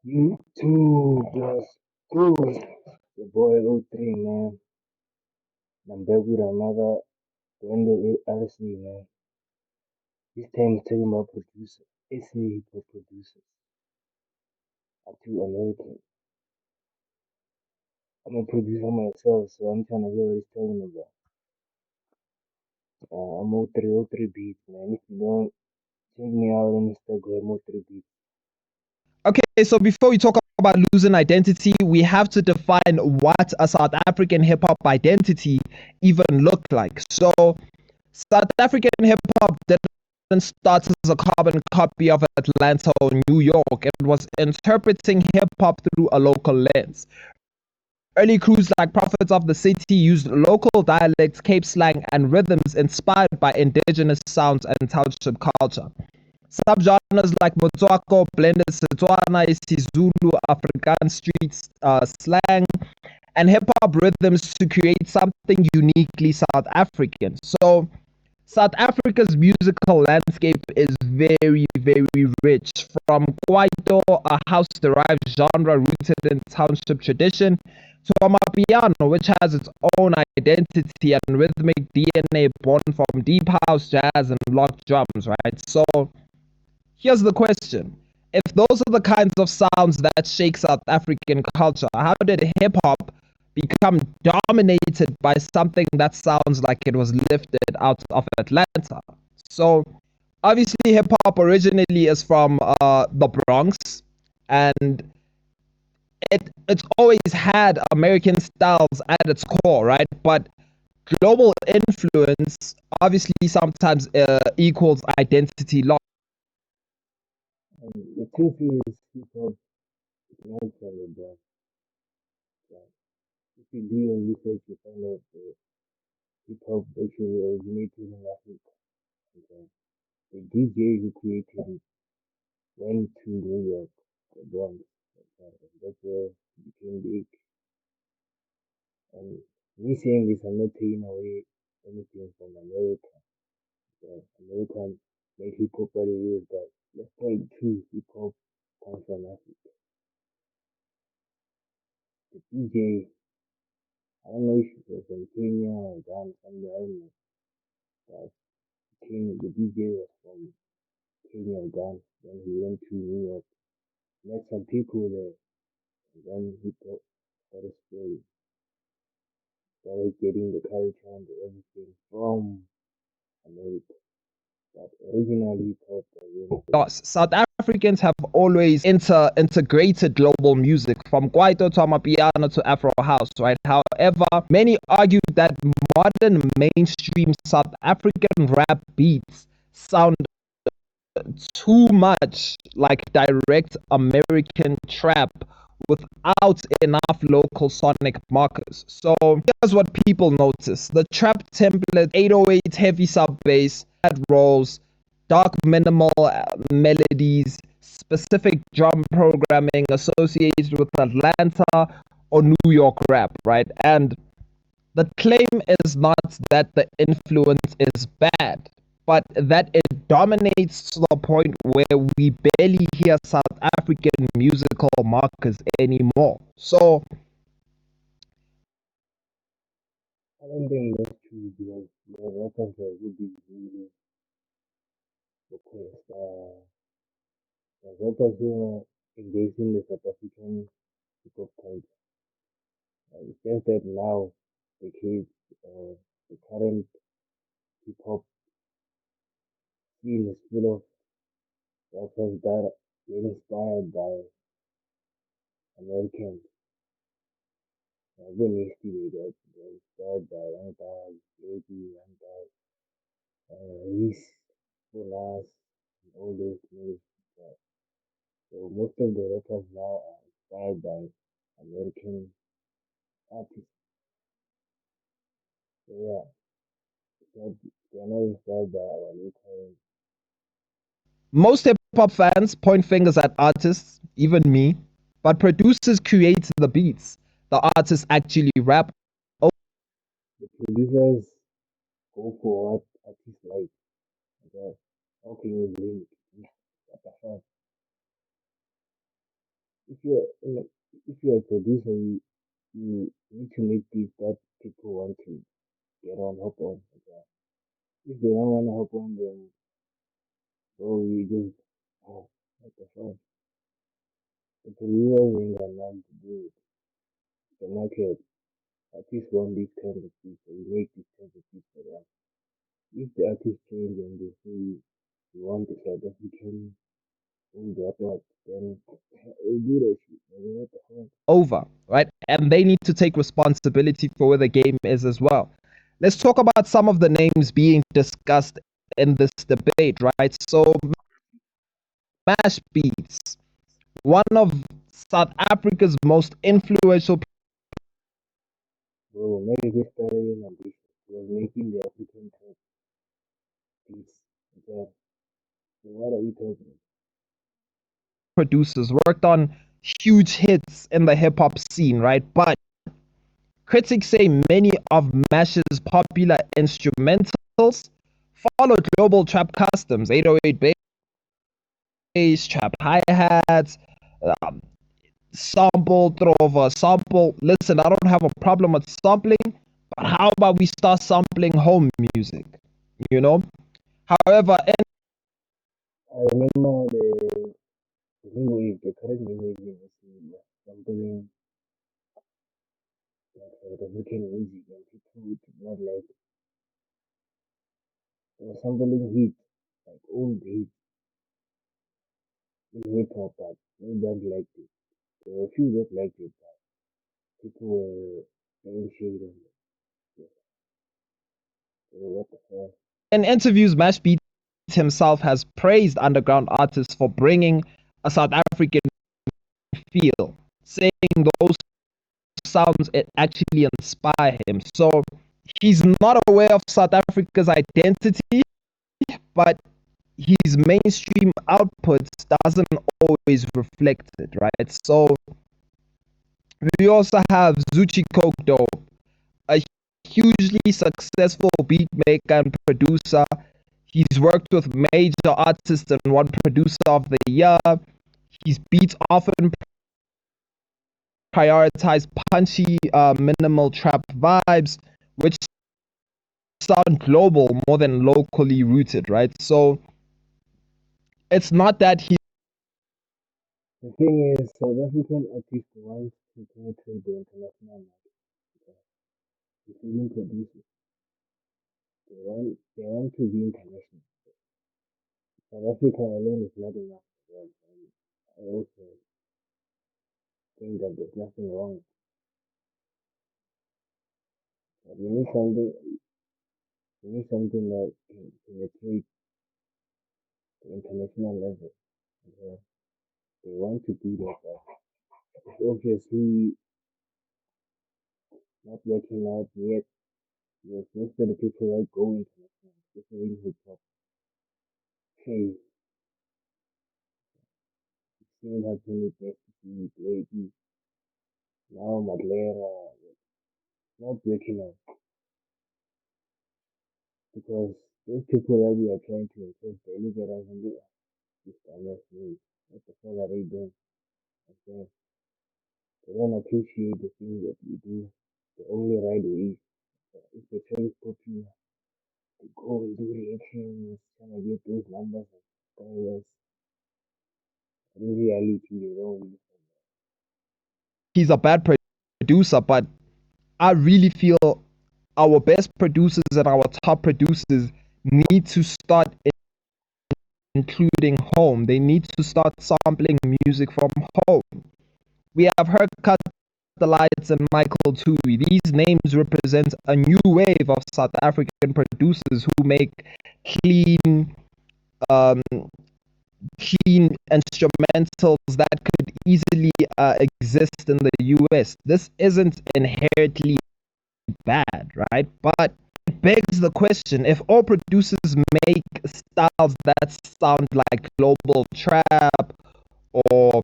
YouTube was good. The boy O3, man. I'm back with another Brando Rsa, man. This time it's talking about producers. SA hip hop producers are too American. I'm a producer myself, so I'm trying to hear what he's talking about. I'm O3 Beats, man. If you don't, check me out on Instagram, O3 Beats. Okay, so before we talk about losing identity, we have to define what a South African hip hop identity even look like. So, South African hip hop didn't start as a carbon copy of Atlanta or New York. It was interpreting hip hop through a local lens. Early crews like Prophets of the City used local dialects, Cape slang, and rhythms inspired by indigenous sounds and township culture. Subgenres like Motswako blended Setswana, isiZulu, Afrikaans street slang, and hip hop rhythms to create something uniquely South African. So, South Africa's musical landscape is very, very rich. From Kwaito, a house derived genre rooted in township tradition, to Amapiano, which has its own identity and rhythmic DNA born from deep house, jazz, and locked drums, right? So, here's the question. If those are the kinds of sounds that shake South African culture, how did hip hop become dominated by something that sounds like it was lifted out of Atlanta? So, obviously, hip hop originally is from the Bronx, and it's always had American styles at its core, right? But global influence obviously sometimes equals identity loss. The thing is, hip hop is not color, bro. Like, if you do your research, you find out that hip hop actually originated in Africa. Okay? The DJ who created it went to New York, the Bronx. Okay? And that's where it became big. And me saying this, I'm not taking away anything from America. Okay? America made hip hop what it is, but let's tell it true, hip hop comes from Africa. The DJ, I don't know if it was from Kenya or Ghana, somewhere, I don't know. But the DJ was from Kenya or Ghana. Then he went to New York, met some people there, and then hip hop started spreading. Started getting the culture and everything from America. But originally hip hop was really South Africans have always integrated global music from Kwaito to Amapiano to Afro House, right? However, many argue that modern mainstream South African rap beats sound too much like direct American trap without enough local sonic markers. So here's what people notice. The trap template, 808 heavy sub bass, head rolls, dark minimal melodies, specific drum programming associated with Atlanta or New York rap, right? And the claim is not that the influence is bad, but that it dominates to the point where we barely hear South African musical markers anymore. So, I don't think that's true because the rappers that would be really request. The rappers who are embracing the South African hip hop culture. It's just that now the kids, the current hip hop scene is full of rappers that are inspired by Americans. When they see that they're inspired by Young Thug, Baby, Young Thug, Reese, Bolas, and all those names. So most of the rappers now are inspired by American artists. So yeah, they're not inspired by our local. most hip hop fans point fingers at artists, even me, but producers create the beats. The artists actually rap. The producers go for what artists like. Okay, how can you blame it? What the fuck? if you're if you're a producer, you need to make beats that people want to get on, hop on. Okay? If they don't want to hop on, then bro, you just what the fuck? The producer ain't got nothing to do with the market. Artists want these kinds of beats, so we make these kinds of beats for them. If the artist change and they say you want the South African hold up, then we'll do that shit. Like, what the fuck? Over, right? And they need to take responsibility for where the game is as well. Let's talk about some of the names being discussed in this debate, right? So, Mash Beats, one of South Africa's most influential. Bro, maybe this started in ambition. He was making the African type beats. Okay? So what are you talking about? Producers worked on huge hits in the hip hop scene, right? But critics say many of Mash's popular instrumentals followed global trap customs, 808 bass, trap hi hats, um, sample, throw over sample. Listen, I don't have a problem with sampling, but how about we start sampling home music? You know? However, I remember the new wave, the current new wave is something like South African music and people did not like. There was sampling hit, like old hits in hip hop, but nobody liked it. There were a few that liked it, but people were saying shade on it. So what the fuck? in interviews, Mash Beats himself has praised underground artists for bringing a South African feel, saying those sounds it actually inspire him. So he's not aware of South Africa's identity, but his mainstream output doesn't always reflect it, right? So we also have Zuchi Kokdo, a hugely successful beat maker and producer. He's worked with major artists and won Producer of the Year. His beats often prioritize punchy, minimal trap vibes, which sound global more than locally rooted, right? So it's not that he The thing is, South African artists want to penetrate the international market. Okay? Including producers. They want to be international. South Africa alone is not enough for them. And I also think that there's nothing wrong. But we need something that can penetrate the international level. Okay? They want to do that, but it's obviously not working out yet. Because most of the people like going international, especially in hip hop. Hey, seen happen with Ecstasy, Blakey, now Madlera, not breaking out. Because those people that we are trying to impress, they look at us and be like, this dumbass me. What the fuck are they doing? Okay. They don't appreciate the things that we do the only right way. If they try to put you to go and do reactions, trying to get those numbers and followers, in reality, they don't really. he's a bad producer, but I really feel our best producers and our top producers need to start including home. They need to start sampling music from home. We have heard Cut the Lights and Michael Tui. These names represent a new wave of South African producers who make clean, um, clean instrumentals that could easily exist in the US. This isn't inherently bad, right? But it begs the question, if all producers make styles that sound like global trap or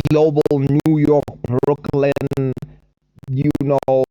global New York, Brooklyn, you know,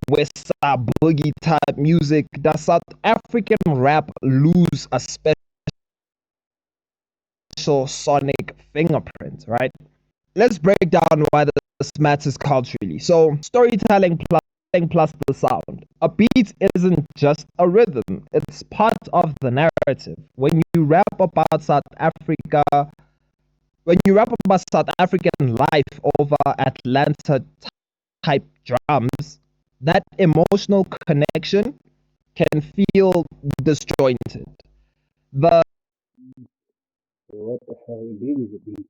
West Side Boogie type music, does South African rap lose a special sonic fingerprint, right? let's break down why this matters culturally. So, storytelling plus the sound. A beat isn't just a rhythm, it's part of the narrative. When you rap about South African life over Atlanta type drums, that emotional connection can feel disjointed. The So what the fuck it is a beat.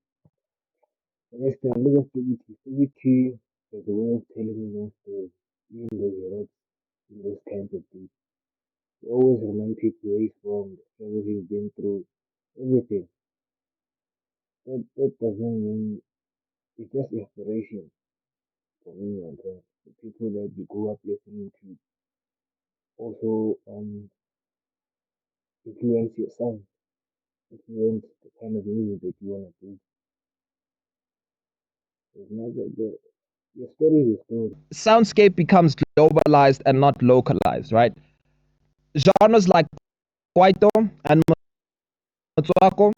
For instance, look at Stevie. Stevie T has a way of telling you those stories, even though you're not in those kinds of beats. He always remind people where he's from, the struggle he's been through, everything. That doesn't mean it's just inspiration for me and the people that you grew up listening to also influence your sound, influence the kind of music that you want to do. It's not that your story is a story. soundscape becomes globalized and not localized, right? Genres like Kwaito and Motswako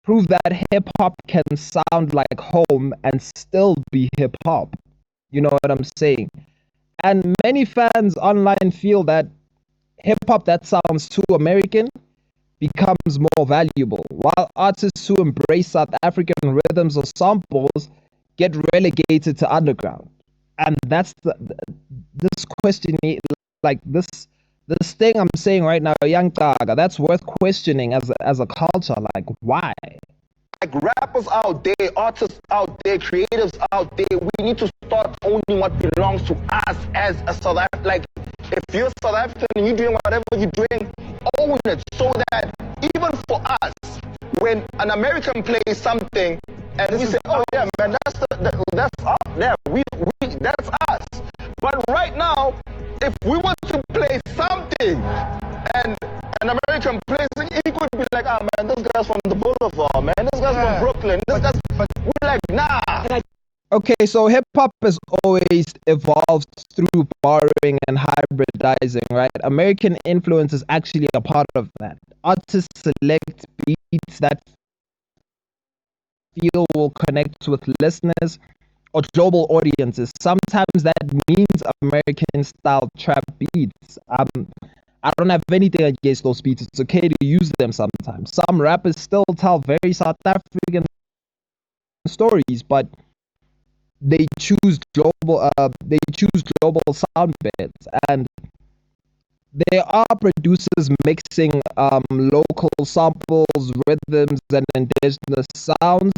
prove that hip hop can sound like home and still be hip hop. You know what I'm saying? And many fans online feel that hip hop that sounds too American becomes more valuable, while artists who embrace South African rhythms or samples get relegated to underground. And that's this question, like this thing I'm saying right now, Young Taga, that's worth questioning as a culture. Like, why? Like rappers out there, artists out there, creatives out there, we need to start owning what belongs to us as a South African. Like, if you're South African and you're doing whatever you're doing, own it so that even for us, when an American plays something and we say, oh yeah, man, that's us, yeah, that's us. But right now, if we want to play something and an American plays, he could be like, ah, man, this guy's from the Boulevard, man, this guy's from Brooklyn, this guy's, but we're like, nah. Okay, so hip hop has always evolved through borrowing and hybridizing, right? American influence is actually a part of that. Artists select beats that feel will connect with listeners or global audiences. Sometimes that means American style trap beats. I don't have anything against those beats. It's okay to use them sometimes. Some rappers still tell very South African stories, but they choose global sound bits, and there are producers mixing local samples, rhythms, and indigenous sounds.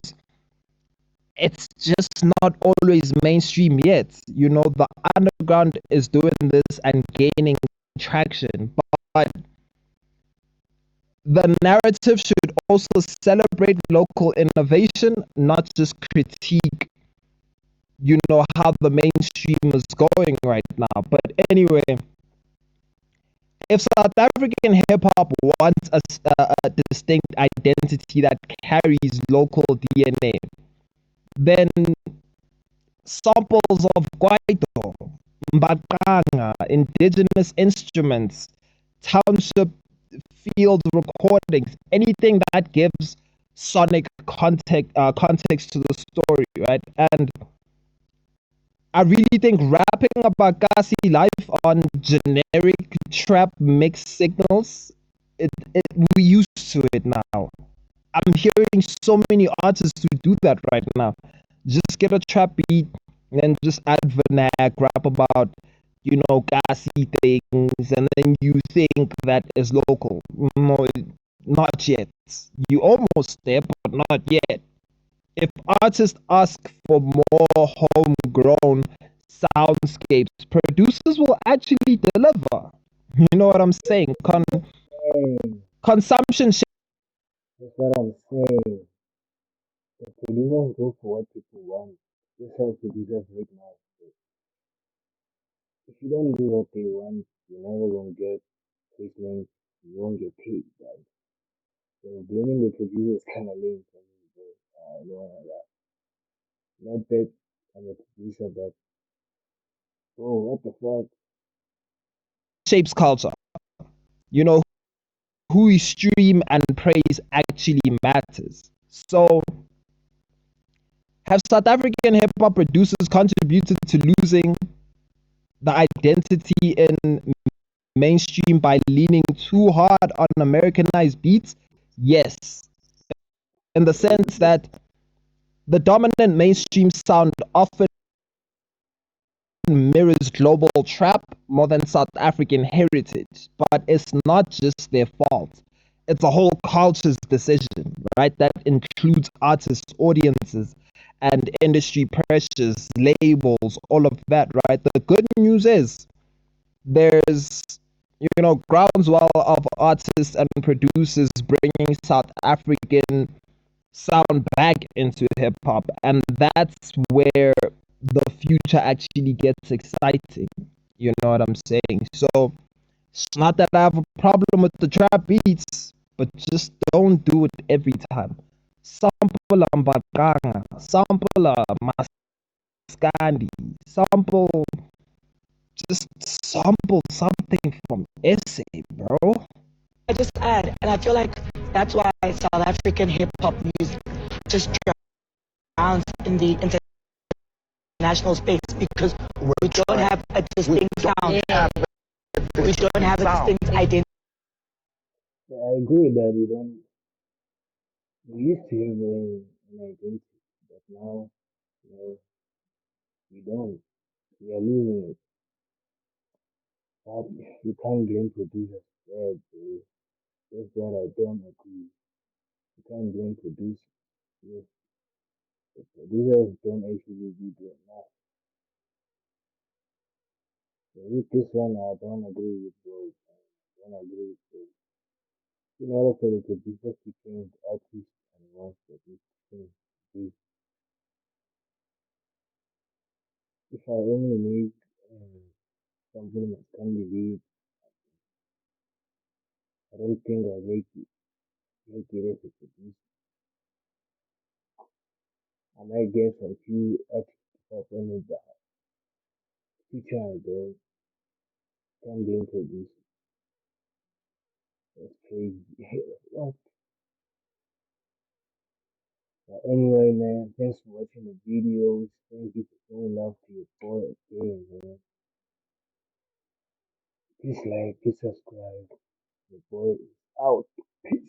It's just not always mainstream yet. You know, the underground is doing this and gaining traction, but the narrative should also celebrate local innovation, not just critique, you know, how the mainstream is going right now. But anyway, if South African hip hop wants a distinct identity that carries local DNA, then samples of Kwaito, Mbaqanga, indigenous instruments, township field recordings, anything that gives sonic context to the story, right? And I really think rapping about Kasi life on generic trap mix signals, we used to it now. I'm hearing so many artists who do that right now. Just get a trap beat and then just add vernac, rap about, you know, gassy things, and then you think that is local. No, not yet. You almost there, but not yet. If artists ask for more homegrown soundscapes, producers will actually deliver. You know what I'm saying? Hey, Consumption that's what I'm saying. The producers go for what people want. That's how producers make now. If you don't do what they want, you're never gonna get placements. You won't get paid, guys. So blaming the producer is kind of lame for me, bro. I don't know that. Not that I'm a producer, but bro, what the fuck? shapes culture. You know, who we stream and praise actually matters. So Have South African hip hop producers contributed to losing the identity in mainstream by leaning too hard on Americanized beats? Yes, in the sense that the dominant mainstream sound often mirrors global trap more than South African heritage, but it's not just their fault. It's a whole culture's decision, right? That includes artists, audiences, and industry pressures, labels, all of that, right? The good news is there's groundswell of artists and producers bringing South African sound back into hip hop, and that's where the future actually gets exciting. You know what I'm saying? So it's not that I have a problem with the trap beats, but just don't do it every time. Sample Mbakanga, sample Maskandi, sample, just sample something from SA, bro. I just add, and I feel like that's why South African hip hop music just drowns in the international space because we don't have a distinct sound. We don't have a distinct identity. Yeah, I agree with that. We used to have an identity, but now, we don't. We are losing it. But you can't blame producers for that, bro. That's what I don't agree. You can't blame producers. Yes, the producers don't actually do their math. So with this one, I don't agree with bro. I don't agree with bro. In order for the producers to change artists and ones that need to change, they- if I only make something that can be read, I don't think I'll make it as a producer. I might get some few artists to pop in it, but future I don't. Can't be a producer. That's crazy. What? But anyway, man, thanks for watching the videos. Thank you for showing love to your boy again, man. Please like, please subscribe. Your boy is out. Peace.